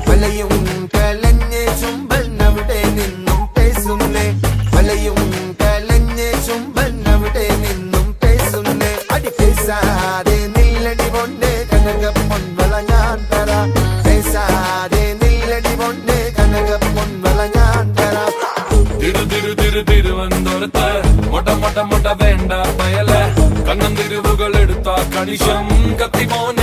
വലയും കലഞ്ഞ് ചുംബൻ അവിടെ നിന്നും പേസുന്നേ വലയും കലഞ്ഞ് ചുംബൻ അവിടെ നിന്നും പേസുന്നേ അടി പേസാതെ നില്ലടി പൊന്നെ കനക പൊൻവള ഞാൻ തരാം പേസാതെ നില്ലടി പൊന്നെ കനക പൊൻവള ഞാൻ തരാം തിരുവനന്തപുരത്ത് മൊട്ട വേണ്ട പയല കണ്ണൻ തിരുവുകൾ എടുത്ത കണിശം കത്തിമോൻ